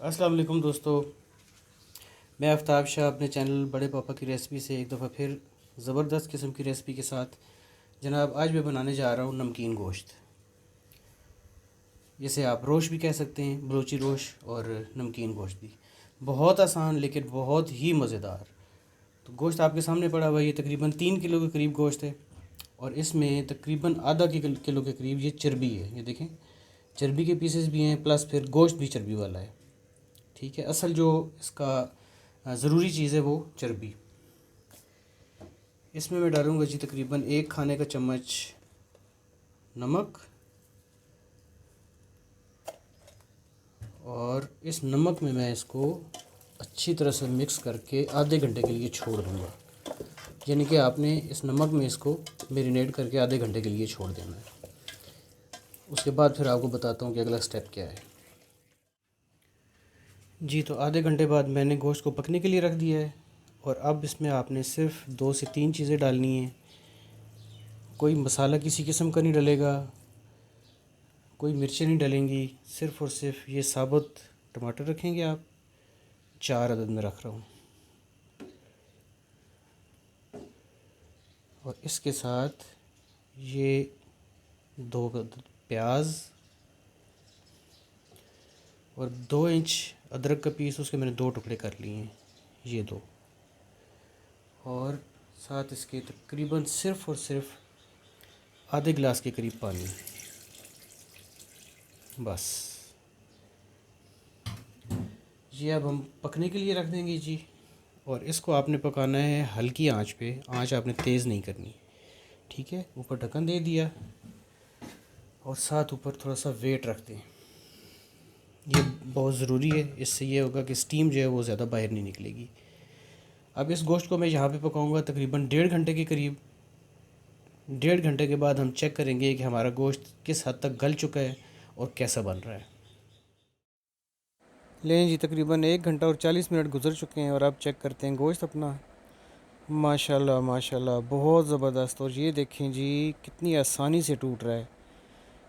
अस्सलाम वालेकुम दोस्तों। मैं आफ्ताब शाह अपने चैनल बड़े पापा की रेसिपी से एक दफ़ा फिर ज़बरदस्त किस्म की रेसिपी के साथ जनाब आज मैं बनाने जा रहा हूँ नमकीन गोश्त। जिसे आप रोश भी कह सकते हैं, बलोची रोश और नमकीन गोश्त भी। बहुत आसान लेकिन बहुत ही मज़ेदार। तो गोश्त आपके सामने पड़ा हुआ है, ये तकरीबन 3 किलो के करीब गोश्त है और इसमें तकरीबन आधा किलो के करीब ये चर्बी है। ये देखें, चर्बी के पीसेस भी हैं प्लस फिर गोश्त भी चर्बी वाला है। ठीक है, असल जो इसका ज़रूरी चीज़ है वो चर्बी। इसमें मैं डालूँगा जी तकरीबन 1 खाने का चम्मच नमक, और इस नमक में मैं इसको अच्छी तरह से मिक्स करके आधे घंटे के लिए छोड़ दूँगा। यानी कि आपने इस नमक में इसको मैरिनेट करके आधे घंटे के लिए छोड़ देना है। उसके बाद फिर आपको बताता हूँ कि अगला स्टेप क्या है। जी, तो आधे घंटे बाद मैंने गोश्त को पकने के लिए रख दिया है और अब इसमें आपने सिर्फ 2 से 3 चीज़ें डालनी हैं। कोई मसाला किसी किस्म का नहीं डलेगा, कोई मिर्चें नहीं डलेंगी, सिर्फ़ और सिर्फ ये साबुत टमाटर रखेंगे आप। 4 अदद में रख रहा हूँ और इसके साथ ये 2 अदद प्याज और 2 इंच अदरक का पीस, उसके मैंने 2 टुकड़े कर लिए हैं, ये 2। और साथ इसके तकरीबन सिर्फ़ और सिर्फ आधे गिलास के करीब पानी, बस। ये अब हम पकने के लिए रख देंगे जी। और इसको आपने पकाना है हल्की आंच पे, आंच आपने तेज़ नहीं करनी। ठीक है, ऊपर ढक्कन दे दिया और साथ ऊपर थोड़ा सा वेट रख दें। ये बहुत ज़रूरी है, इससे ये होगा कि स्टीम जो है वो ज़्यादा बाहर नहीं निकलेगी। अब इस गोश्त को मैं यहाँ पे पकाऊंगा तकरीबन 1.5 घंटे के करीब। 1.5 घंटे के बाद हम चेक करेंगे कि हमारा गोश्त किस हद तक गल चुका है और कैसा बन रहा है। लें जी, तकरीबन 1 घंटा और 40 मिनट गुजर चुके हैं और अब चेक करते हैं गोश्त अपना। माशाल्लाह माशाल्लाह, बहुत ज़बरदस्त। और ये देखें जी कितनी आसानी से टूट रहा है।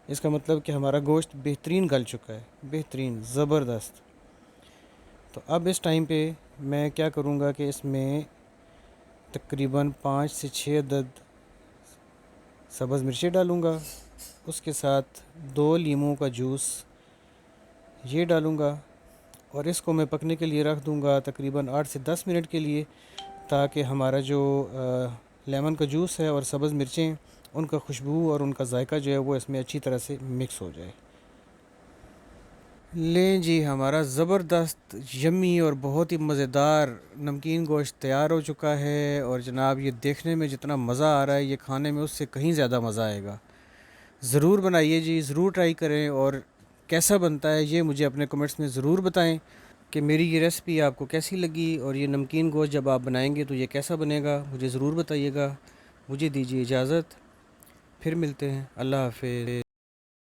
इसका मतलब कि हमारा गोश्त बेहतरीन गल चुका है, बेहतरीन ज़बरदस्त। तो अब इस टाइम पे मैं क्या करूँगा कि इसमें तकरीबन 5 से 6 अदद सब्ज़ मिर्चें डालूँगा। उसके साथ 2 लीमों का जूस ये डालूँगा और इसको मैं पकने के लिए रख दूँगा तकरीबन 8 से 10 मिनट के लिए, ताकि हमारा जो लेमन का जूस है और सब्ज़ मिर्चें, उनका खुशबू और उनका जायका जो है वो इसमें अच्छी तरह से मिक्स हो जाए। लें जी, हमारा ज़बरदस्त यम्मी और बहुत ही मज़ेदार नमकीन गोश्त तैयार हो चुका है। और जनाब ये देखने में जितना मज़ा आ रहा है, ये खाने में उससे कहीं ज़्यादा मज़ा आएगा। ज़रूर बनाइए जी, ज़रूर ट्राई करें और कैसा बनता है ये मुझे अपने कमेंट्स में ज़रूर बताएं कि मेरी ये रेसिपी आपको कैसी लगी। और ये नमकीन गोश्त जब आप बनाएंगे तो ये कैसा बनेगा, मुझे ज़रूर बताइएगा। मुझे दीजिए इजाज़त, फिर मिलते हैं। अल्लाह हाफ़िज़।